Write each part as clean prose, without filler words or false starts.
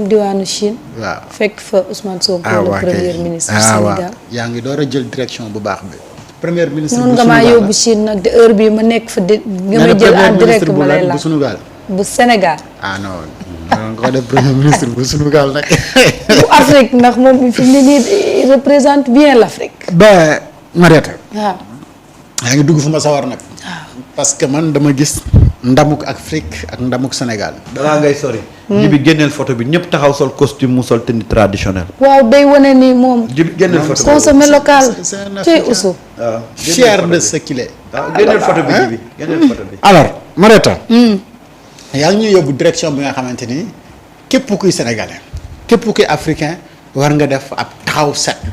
dem diwaanu Chine. waaw fekk fa Ousmane Sonko le premier ministre du Sénégal. yaa ngi door a jël direction bu baax bi. premier ministre bu Sénégal nga maa yóbbu Chine nag de heure bii ma nekk fa de. nga may jël en direct ma lay laaj bu Sénégal. ah non non ko def premier ministre bu Sénégal nag. bu Afrique ndax moom fi mu ne nii représente bien l'Afrique. ba Marieta. waaw. yaa ngi dugg fu ma sawar nag. parce que man dama gis ndamuk Afrique ak ndamuk Sénégal. balaa ngay sori. Jibi génneel photo bi ñëpp taxaw sol costume mu sol tenue traditionnelle. waaw day wane ni moom. Jibi génneel photo bi consommé local. cey Oussou. waaw fier de ce qu'il est. waaw génneel photo bi Jibi génneel photo bi. alors Marieta. yaa ngi ñuy yóbbu direction bi nga xamante ni képp kuy sénégalais képp kuy africain war nga def ab taxaw seetlu.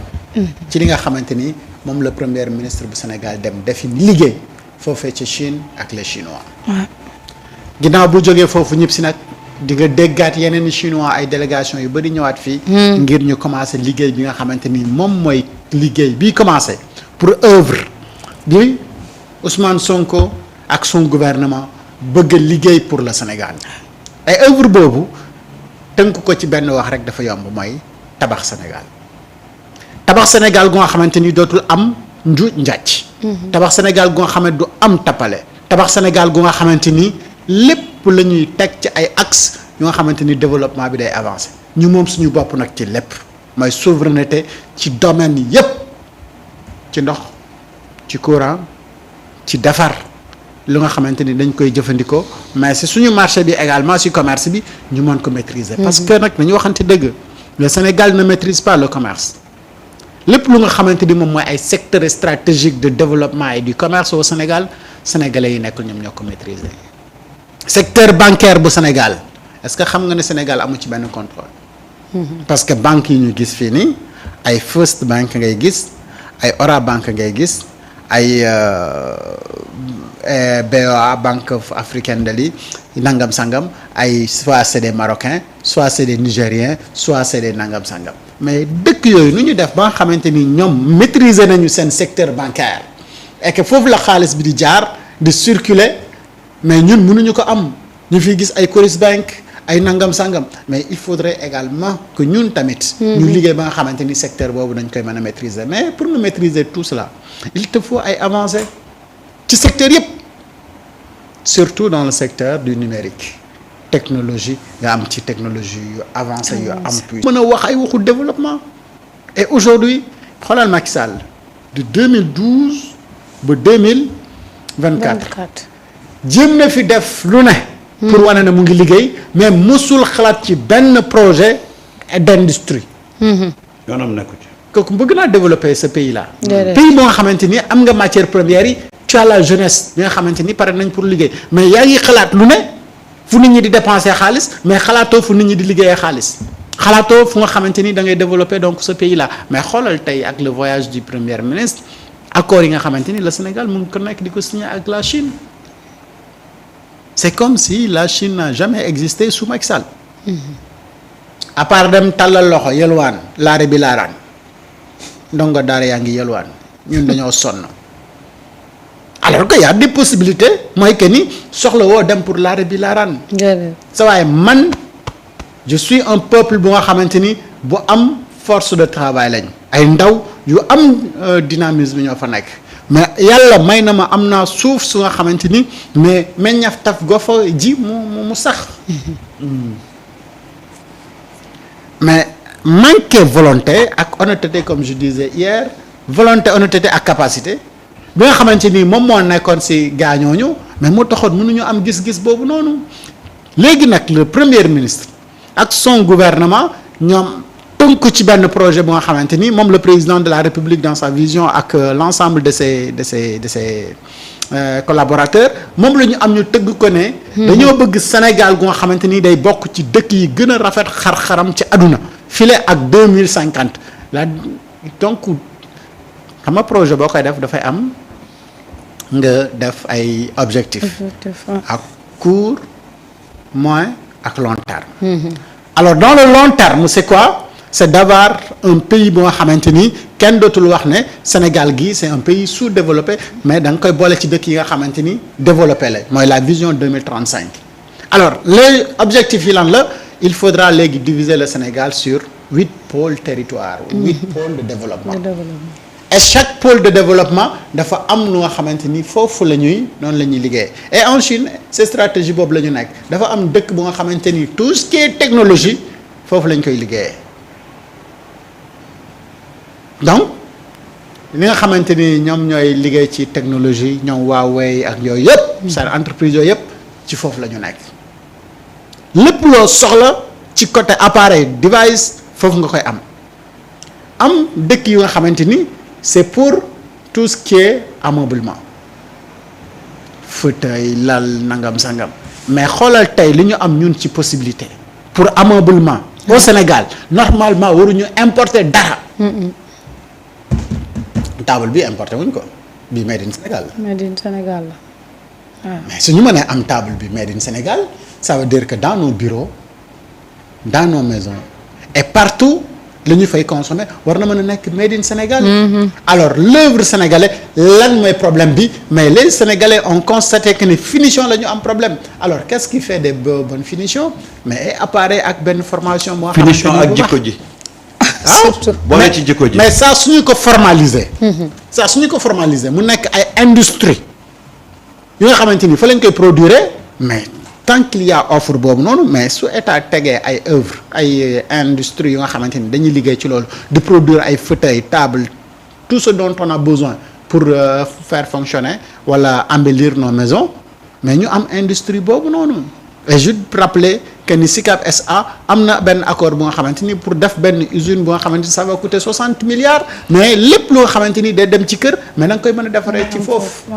ci li nga xamante ni moom la premier ministre bu Sénégal dem defi liggéey foofee ci Chine ak les chinois. ginnaaw bu jógee foofu ñëpp si nag di nga déggaat yeneen i chinois ay délégation yu bëri ñëwaat fii. ngir ñu commencé liggéey bi nga xamante ni moom mooy liggéey bi commencé pour œuvre bi Ousmane Sonko ak son gouvernement. bëgg liggéey pour le Sénégal ay œuvre boobu tënk ko ci benn wax rek dafa yomb mooy tabax Sénégal tabax Sénégal gu nga xamante ni dootul am njuuj njàcc tabax Sénégal gu nga xamante du am tappale tabax Sénégal gu nga xamante ni lépp la ñuy teg ci ay axe yu nga xamante ni développement bi day avancé ñu moom suñu bopp nag ci lépp mooy souveraineté ci domaine yépp ci ndox ci courant ci defar lu nga xamante ni dañ koy jëfandikoo mais si suñu marché bi également si commerce bi ñu mën ko maîtriser. parce que nag dañu waxante dëgg le Sénégal ne maîtrise pas le commerce lépp lu nga xamante ni moom mooy ay secteurs stratégiques de développement et du commerce au Sénégal sénégalais yi nekkul ñoom ñoo ko maîtriser. secteur bancaire bu Sénégal est-ce que xam nga ne Sénégal amu ci benn contrôle. parce que banques yi ñu gis fii nii ay First Bank ngay gis ay Ora Bank ngay gis ay. BOA Banque africaine de li nangam sangam ay soit c'est des Marocains soit c'est des Nigériens soit c'est des nangam sangam mais dëkk yooyu nu ñu def ba nga xamante ni ñoom maîtriser nañu seen secteur bancaire et que foofu la xaalis bi di jaar di circuler mais ñun mënuñu ko am ñu fi gis ay Coris Bank ay nangam sangam mais il faudrait également que ñun tamit. ñu liggéey ba nga xamante ni secteur boobu dañ koy mën a maîtriser mais pour nous maîtriser tout cela il te faut ay avancées. ci secteur yëpp surtout dans le secteur du numérique technologie nga am ci technologie yu avancé yu am puissance mën a wax ay waxu développement et aujourd'hui xoolal Macky Sall de 2012 ba 2024 jéem na fi def lu ne pour wane ne mu ngi liggéey mais mosul xalaat ci benn projet d'industrie yoonam nekku ci kooku bëgg naa développer ce pays là pays boo nga xamante ni am nga matière première yi tu as la jeunesse bi nga xamante ni pare nañ pour liggéey mais yaa ngi xalaat lu ne fu nit ñi di dépenser xaalis mais xalaatoo fu nit ñi di liggéeyee xaalis xalaatoo fu nga xamante ni da ngay développer donc ce pays là mais xoolal tey ak le voyage du premier ministre accord yi nga xamante ni le Sénégal mu ngi ko nekk di ko signer ak la Chine c'est comme si la Chine n'a jamais existé sous Macky Sall à part dem tàllal loxo yelwaan laare bi laaraan ndongo daara yaa ngi yelwaan ñun dañoo sonn alors que y a des possibilités mooy que ni soxla woo dem pour laare bi laaraan sa waaye man je suis un peuple bu nga xamante ni bu am force de travail lañ ay ndaw yu am dynamisme ñoo fa nekk mais yàlla may na ma am naa suuf su nga xamante ni mais meññaf taf go fa ji mu sax mais manquer volonté ak honnêteté comme je disais hier volonté honnêteté ak capacité bi nga xamante ni moom moo nekkoon ci gaañooñu mais moo taxoon mënuñu am gis-gis boobu noonu léegi nag le premier ministre ak son gouvernement ñoom tënku ci benn projet bu nga xamante ni moom le président de la République dans sa vision ak l'ensemble de ses collaborateurs moom la ñu am ñu tëgg ko ne dañoo bëgg Sénégal gu nga xamante ni day bokk ci dëkk yi gën a rafet xar-xaram ci àdduna file ak 2050 la donc xam nga projet boo koy def dafay am nga def ay objectifs à court moyen ak long terme alors dans le long terme c'est quoi c'est d'avoir un pays bu nga xamante ni kenn dootul wax ne Sénégal gi c'est un pays sous-développé mais da nga koy boole ci dëkk yi nga xamante ni développé la mooy la vision 2035 alors les objectifs yi lan la il faudra léegi diviser le Sénégal sur 8 pôles territoires. 8 pôles de développement. Et chaque pôle de développement dafa am lu nga xamante ni foofu la ñuy noonu la ñuy liggéey et en Chine cette stratégie boobu la ñu nekk dafa am dëkk bu nga xamante ni tout ce qui est technologie foofu la ñu koy liggéeyee donc li nga xamante ni ñoom ñooy liggéey ci technologie ñoom Huawei ak yooyu yëpp seen entreprise yooyu yëpp ci foofu la ñu nekk lépp loo soxla ci côté appareil device foofu nga koy am dëkk yu nga xamante ni c'est pour tout ce qui est ameublement fauteuil lal nangam sangam mais xoolal tey li ñu am ñun ci possibilité pour ameublement au Sénégal normalement waruñu importer dara. table bi importé wuñ ko bi made in Sénégal. made in Sénégal la waaw. mais su ñu mënee am table bi made in Sénégal ça veut dire que dans nos bureaux dans nos maisons et partout. li ñu fay consommer war na mën a nekk made in Sénégal. Alors l'œuvre sénégalaise lan mooy problème bi mais les Sénégalais ont constaté que ni finition la ñu am problème alors qu'est-ce qui fait des bonnes finitions mais appareil ak benn formation moo xamante ni finition ak jikko ji. surtout boole ci jikko ji. mais ça suñu ko formaliser. ça suñu ko formaliser mu nekk ay industrie yu nga xamante ni fa lañ koy produire mais. tant qu'il y a offre boobu noonu mais su état tegee ay œuvre ay industrie yu nga xamante ni dañuy liggéey ci loolu di produire ay fauteuils table tout ce dont on a besoin pour faire fonctionner wala embellir nos maisons mais ñu am industrie boobu noonu et je rappeler que ni SICAP SA am na benn accord bu nga xamante ni pour def benn usine bu nga xamante ni ça va coûter 60 milliards mais lépp lu nga xamante ni day dem ci kër mais da nga koy mën a defaree ci foofu.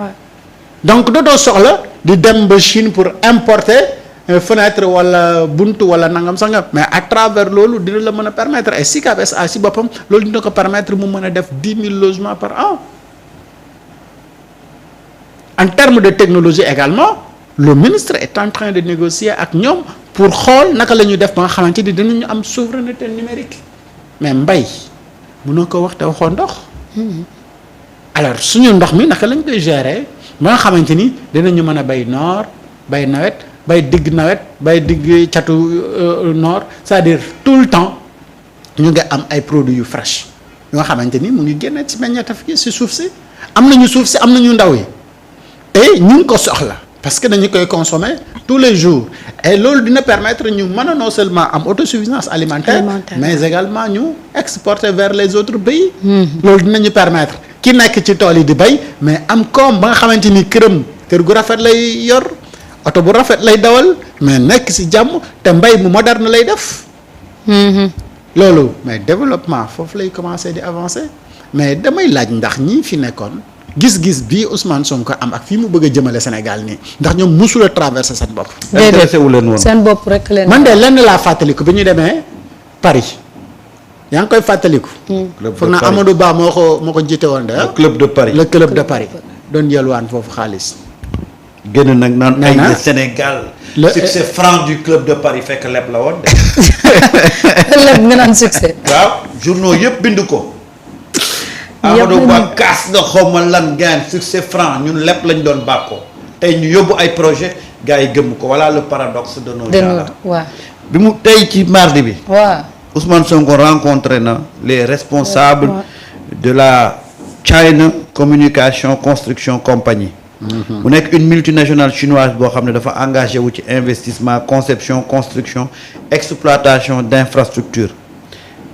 donc dootoo soxla di dem ba Chine pour importer fenêtre wala buntu wala nangam sangam mais à travers loolu dina la mën a permettre ay SICAP SA si boppam loolu dina ko permettre mu mën a def 10 000 logements par an. En termes de technologie également le ministre est en train de négocier ak ñoom pour xool naka la ñuy def ba nga xamante ni dinañu am souveraineté numérique mais mbay mënoo ko wax te waxoo ndox. alors suñu ndox mi naka lañ koy gérer. ba nga xamante ni dinañu mën a bay noor bay nawet bay digg nawet bay digg catu noor c'est-à-dire tout le temps ñu ngi am ay produits yu fresh yoo nga xamante ni mu ngi génne ci meññeef gi ci suuf si am nañu suuf si am nañu ndaw yi te ñu ngi ko soxla parce que dañu koy consommer tous les jours et loolu dina permettre ñu mën a non seulement am autosuffisance alimentaire mais également ñu exporter vers les autres pays. loolu dinañu permettre. ki nekk ci tool yi di bay mais am koom ba nga xamante ni kër gu rafet lay yor oto bu rafet lay dawal mais nekk ci jàmm te mbay mu moderne lay def. loolu mais développement foofu lay commencer di avancer mais damay laaj ndax ñii fi nekkoon gis-gis bii Ousmane Sonko am ak fii mu bëgg a jëmale Sénégal nii ndax ñoom musula traverser seen bopp. intéressé wu leen woon seen bopp rek leen. man de lenn laa fàttaliku bi ñu demee Paris. yaa ngi koy fàttaliku. foog naa Amadou Ba moo ko jiite woon de. le club de Paris. le club de Paris doon yelwaan foofu xaalis. génn nag naan ay le Sénégal. le succès franc du club de Paris fekk leb la woon de. leb nga naan succès. waaw journaux yëpp bind ko. Amadou Ba kaas na xaw ma lan gaan succès franc ñun lépp lañ doon bàkkoo tey ñu yóbbu ay projet gars yi gëmm ko voilà le paradoxe de nos gens. waaw bi mu tey ci mardi bi. waaw. Ousmane Sonko rencontré na les responsables de la China Communication Construction Company. mu nekk une multinationale chinoise boo xam ne dafa engagé wu ci investissement conception construction exploitation d'infrastructures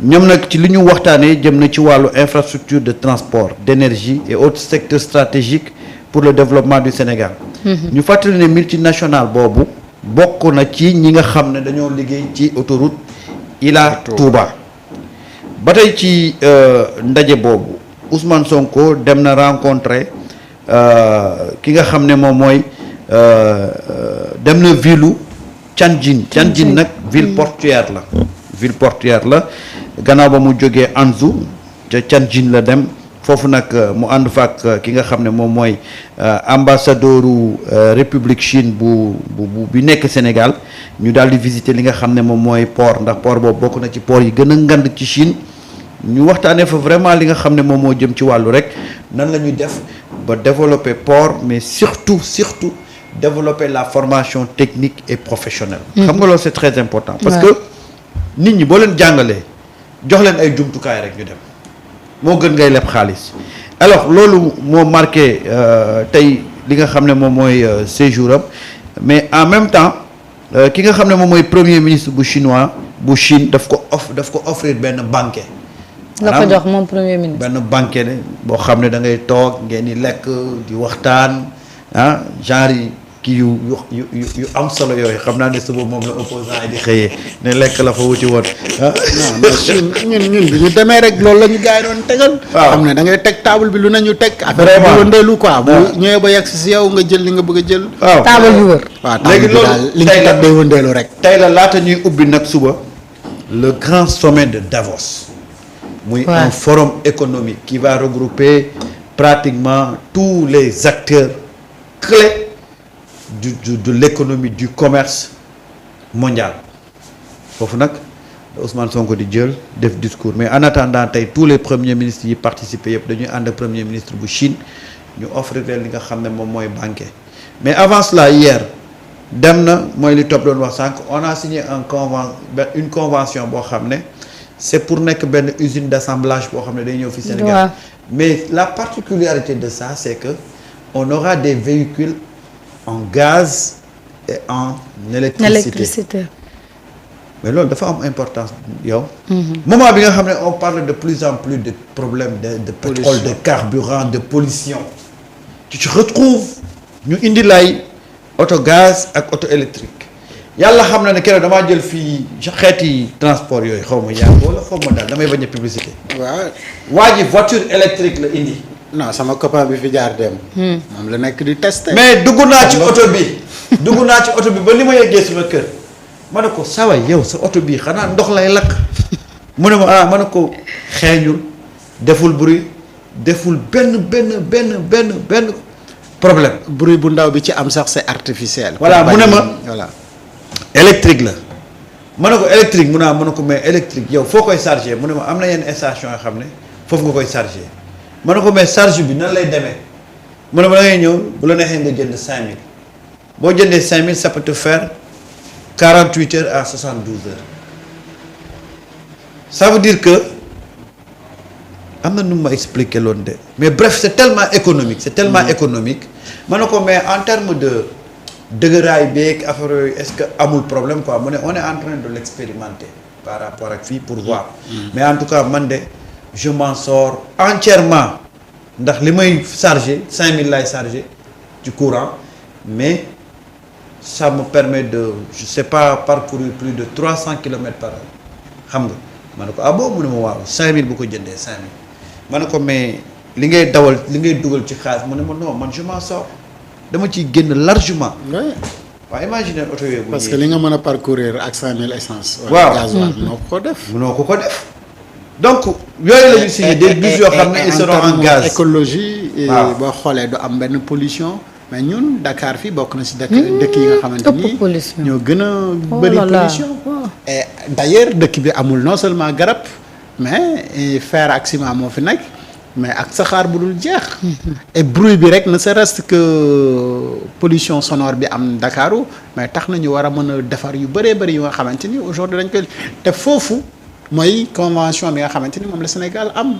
ñoom nag ci li ñu waxtaanee jëm na ci wàllu infrastructure de transport d'énergie et autres secteurs stratégiques pour le développement du Sénégal. ñu fàttali ne multinationale boobu bokk na ci ñi nga xam ne dañoo liggéey ci autoroute Ila Touba ba tey ci ndaje boobu Ousmane Sonko dem na rencontrer ki nga xam ne moom mooy dem na ville Tianjin nag ville portuaire la gannaaw ba mu jógee Anzou ca Tianjin la dem foofu nag mu ànd fa ak ki nga xam ne moom mooy ambassadeuru République Chine bi nekk Sénégal ñu daal di visiter li nga xam ne moom mooy port ndax port boobu bokk na ci port yi gën a ngand ci Chine ñu waxtaanee fa vraiment li nga xam ne moom moo jëm ci wàllu rek nan la ñuy def ba développer port mais surtout développer la formation technique et professionnelle. xam nga loolu c'est très important parce que nit ñi boo leen jàngalee jox leen ay jumtukaay rek ñu dem moo gën ngay leb xaalis alors loolu moo marqué tey li nga xam ne moom mooy séjour am mais en même temps ki nga xam ne moom mooy premier ministre bu Chine daf ko offrir benn banquet. la ko jox moom premier ministre. benn banquet ne boo xam ne da ngay toog ngeen di lekk di waxtaan genre yi kii yu am solo yooyu xam naa ne suba moom la opposant yi di xëyee ne lekk la fa wuti woon. non mais Chine ñun bi ñu demee rek loolu la ñu gars yi doon tegal. waaw xam ne da ngay teg table bi lu nañu teg. affaire bi wëndeelu quoi. bu ñëwee ba yegg si yow nga jël li nga bëgg a jël. waaw table bi wër. waaw léegi loolu li ñu teg day wëndeelu rek. tey la laata ñuy ubbi nag suba le grand sommet de Davos. muy un forum économique qui va regrouper pratiquement tous les acteurs clés de l'économie du commerce mondial foofu nag Ousmane Sonko di jël def discours mais en attendant tey tous les premiers ministres yi participer yëpp dañuy ànd ak premier ministre bu Chine ñu offrir leen li nga xam ne moom mooy banquet mais avant cela hier dem na mooy li Top doon wax sànq on a signé une convention boo xam ne c'est pour nekk benn usine d'assemblage boo xam ne day ñëw fi Sénégal mais la particularité de ça c'est que on aura des véhicules en gaz et en électricité mais loolu dafa am importance yow moment bi nga xam ne on parle de plus en plus de problèmes de pétrole de carburant de pollution tu te retrouves ñu indi lay auto gaz ak auto électrique yàlla xam na ne keroog damaa jël fii xeeti transport yooyu xaw ma yàgg wala xaw ma daal damay bañ a publicité waa ji voiture électrique la indi non sama copain bi fi jaar dem. moom la nekk di tester. mais dugg naa ci oto bi ba li ma yeggee sama kër ma ne ko sawa yow sa oto bi xanaa ndox lay lakk mu ne ma ma ne ko xeeñul deful bruit deful benn problème. bruit bu ndaw bi ci am sax c'est artificiel. voilà mu ne ma voilà électrique la ma ne ko électrique mu ne ko mais électrique yow foo koy charger mu ne ma am na yenn station yoo xam ne foofu nga koy charger. ma ne ko mais charge bi nan lay demee mu ne ma da ngay ñëw bu la neexee nga jënd 5000 boo jëndee 5000 ça peut te faire 48 heures à 72 heures ça veut dire que am na nu ma expliqué loon de mais bref c'est tellement économique économique ma ne ko mais en termes de dëgëraay beeg affaire yooyu est-ce que amul problème quoi mu ne on est en train de l'expérimenter par rapport ak fii pour voir mais en tout cas man de je m'en sors entièrement ndax li may charger 5000 lay charger du courant mais ça me permet de je sais pas parcourir plus de 300 kilomètres par heure xam nga ma ne ko ah bon mu ne ma waaw 5000 bu ko jëndee 5000 ma ne ko mais li ngay dawal li ngay dugal ci xaalis mu ne ma non man je m'en sors dama ciy génn largement. waaw imaginer oto yooyu. parce que li nga mën a parcourir ak 5000 essence. waaw gasoil mënoo ko def. mënoo ko def. donc yooyu la ñu signé des bus yoo xam ne ils seront en gaz. écologie boo xoolee du am benn pollution mais ñun Dakar fii bokk na si dëkk yi nga xamante ni ñoo gën a bëri pollution et d'ailleurs dëkk bi amul non seulement garab mais fer ak ciment moo fi nekk mais ak saxaar bu dul jeex et bruit bi rek ne serait-ce que pollution sonore bi am Dakaru mais tax na ñu war a mën a defar yu bëree bëri yu nga xamante ni aujourd'hui dañ koy te foofu mooy convention bi nga xamante ni moom la Sénégal am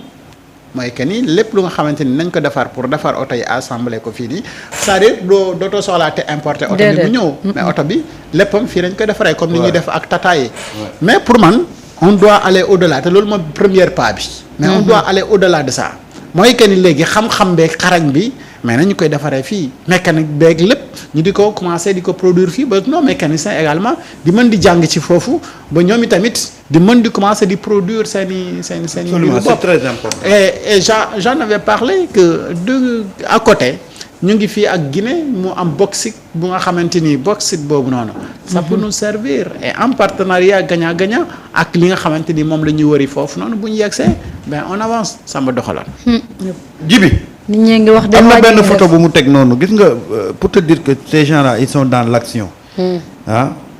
mooy que ni lépp lu nga xamante ni nañ ko defar pour defar oto yi assemblé ko fii nii c'est-à-dire dootoo soxlaate importer oto bi bu ñëw mais oto bi léppam fii dañ ko defaree comme ni ñuy def ak Tata yi mais pour man on doit aller au-delà te loolu mooy première pas bi mais on doit aller au-delà de ça mooy que ni léegi xam-xam beeg xarañ bi mais nañu koy defaree fii mécanique beeg lépp ñu di ko commencer di ko produire fii ba non mécanicien également di mën di jàng ci foofu ba ñoom itamit di mën di commencer di produire seen absolument c'est très important. et j'en avais parlé que à côté ñu ngi fii ak Guinée mu am bauxite bu nga xamante ni bauxite boobu noonu. ça peut nous servir et en partenariat gagnant-gagnant ak li nga xamante ni moom la ñuy wëri foofu noonu bu ñu yegsee ben on avance Samba doxalaan. Jibi. nit ñi ngi wax am na benn photo bu mu teg noonu gis nga pour te dire que ces gens-là ils sont dans l'action.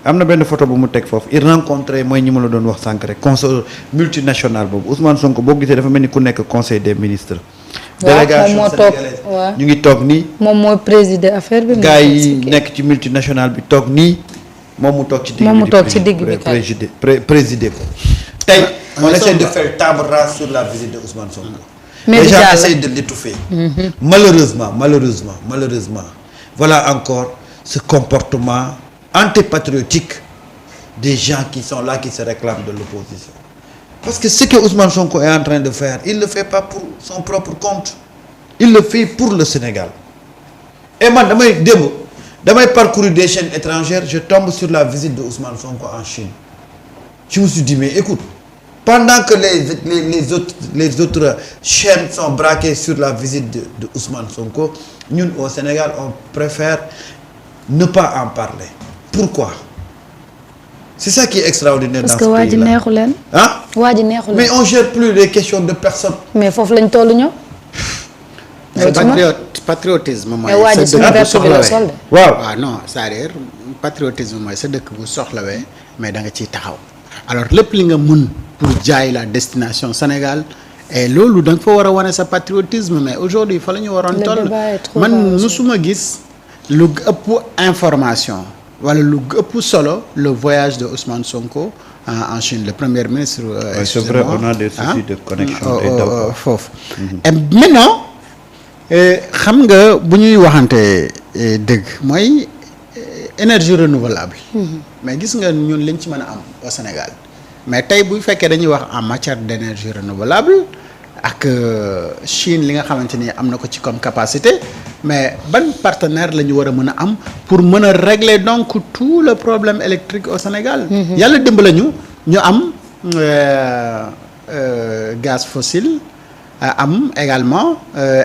am na benn photo bu mu teg foofu il rencontré mooy ñi ma la doon wax sànq rek conseil multinational boobu Ousmane Sonko boo gisee dafa mel ni ku nekk conseil des ministres. délégation sénégalaise ñu ngi toog nii. moom mooy présider affaire bi. gars yi nekk ci multinational bi toog nii moom mu toog ci digg bi moom mu toog ci digg bi présider ko. tey on essaie de faire table rase sur la visite de Ousmane Sonko. mais les gens essayent de l'étouffer. malheureusement voilà encore ce comportement antipatriotique des gens qui sont là qui se réclament de l'opposition. Parce que ce que Ousmane Sonko est en train de faire, il le fait pas pour son propre compte. Il le fait pour le Sénégal. Et man damay parcourir des chaînes étrangères, je tombe sur la visite de Ousmane Sonko en Chine. Je me suis dit mais écoute, pendant que les autres chaînes sont braquées sur la visite de Ousmane Sonko, ñun au Sénégal on préfère ne pas en parler. Pourquoi? C'est ça qui est extraordinaire dans ce pays-là. parce que waa ji neexu leen. ah waa ji neexu leen. mais on gère plus les questions de personnes. mais foofu lañ toll ñëw. patriotisme mooy. mais waa ji suñu verte bi la sol de. waaw non c'est-à-dire patriotisme mooy sa dëkk bu soxlawee mais da nga ciy taxaw alors lépp li nga mun pour jaay la destination Sénégal et loolu da nga fa war a wane sa patriotisme mais aujourd'hui fa la ñu waroon toll man musuma gis lu ëpp information wala lu ëpp solo le voyage de Ousmane Sonko en Chine le premier ministre. c'est vrai on a des soucis de connexion. foofu et maintenant xam nga bu ñuy waxante dëgg mooy énergie renouvelable. mais gis nga ñun liñ ci mën a am au Sénégal mais tey bu fekkee dañuy wax en matière d' énergie renouvelable ak Chine li nga xamante ni am na ko ci comme capacité mais ban partenaire la ñu war a mën a am pour mën a régler donc tout le problème électrique au Sénégal. yàlla dimbali ñu am gaz fossile. am également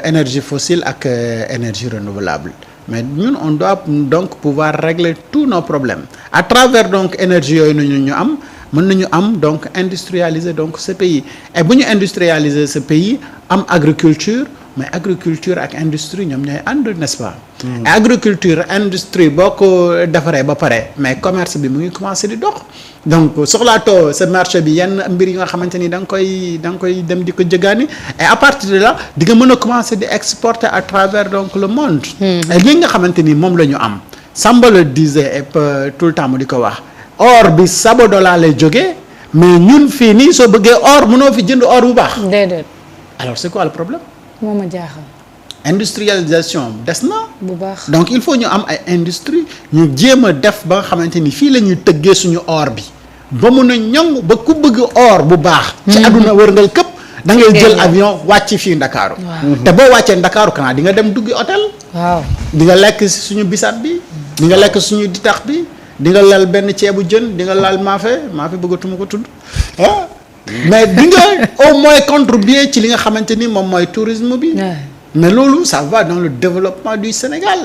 énergie fossile ak énergie renouvelable mais ñun on doit donc pouvoir régler tous nos problèmes à travers donc énergie yooyu ñu am mën nañu am donc industrialiser donc ce pays et bu ñu industrialiser ce pays am agriculture mais agriculture ak industrie ñoom ñooy ànd n'est-ce pas. et agriculture industrie boo ko defaree ba pare mais commerce bi mu ngi commencer di dox donc soxlaatoo sa marché bi yenn mbir yi nga xamante ni da nga koy dem di ko jëgaani et à partir de là di nga mën a commencer di exporter à travers donc le monde. et li nga xamante ni moom la ñu am Samba le disait et tout le temps mu di ko wax or bi Sabodala lay jógee mais ñun fii nii soo bëggee or mënoo fi jënd or bu baax. déedéet. alors c'est quoi le problème. moo ma jaaxal. industrialisation des na. bu baax donc il faut ñu am ay industrie ñu jéem a def ba nga xamante ni fii la ñuy tëggee suñu or bi ba mun a ñoŋ ba ku bëgg or bu baax. ci àdduna wërngal këpp da ngay jël avion wàcc fii Ndakaaru. te boo wàccee Ndakaaru kanaa di nga dem duggi hôtel. waaw di nga lekk si suñu bisaab bi. di nga lekk suñu ditax bi. di nga lal benn ceebu jën di nga laal maafe bëggatuma ko tudd ah. mais di nga au moins contribuer ci li nga xamante ni moom mooy tourisme bi. mais loolu ça va dans le développement du Sénégal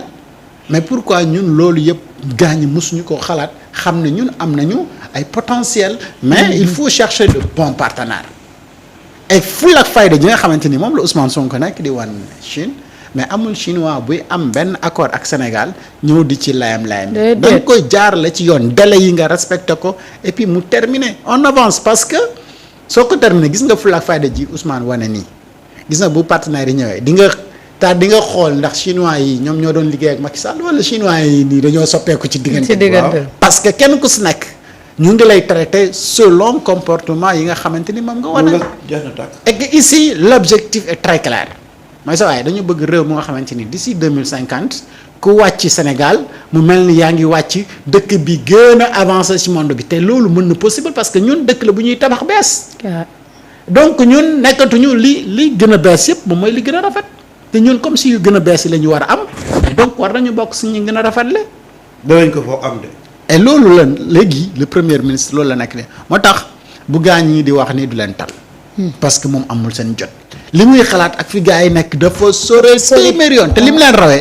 mais pourquoi ñun loolu yëpp gaañ mosuñu ko xalaat xam ne ñun am nañu ay potentiel mais il faut chercher de bons partenaires et fulla ak fayda ji nga xamante ni moom la Ousmane Sonko nekk di wan Chine mais amul chinois buy am benn accord ak Sénégal ñëw di ci layam-layam da nga koy jaarale ci yoon délai yi nga respecté ko et puis mu terminer on avance parce que soo ko terminer gis nga fulla ak fayda ji Ousmane wane nii gis nga bu partenaires yi ñëwee di nga xool ndax chinois yi ñoom ñoo doon liggéey ak Macky Sall wala chinois yi nii dañoo soppeeku ci diggante parce que kenn ku si nekk ñu ngi lay traiter selon comportement yi nga xamante ni moom nga wane et que ici l'objectif est très clair mooy sa waaye dañu bëgg réew mu nga xamante ni d'ici 2050 ku wàcc Sénégal mu mel ni yaa ngi wàcc dëkk bi gën a avancé ci monde bi te loolu mën na possible parce que ñun dëkk la bu ñuy tabax bees donc ñun nekkatuñu li gën a bees yëpp moom mooy li gën a rafet te ñun comme si yu gën a bees yi la ñu war a am donc war nañu bokk si ñu gën a rafetle. danañ ko foo am de. et loolu la léegi le premier ministre loolu la nekk de moo tax bu gaañ ñi di wax ni du leen tal. parce que moom amul seen jot. li muy xalaat ak fi gars yi nekk dafa sore téeméer yoon te li mu leen rawee.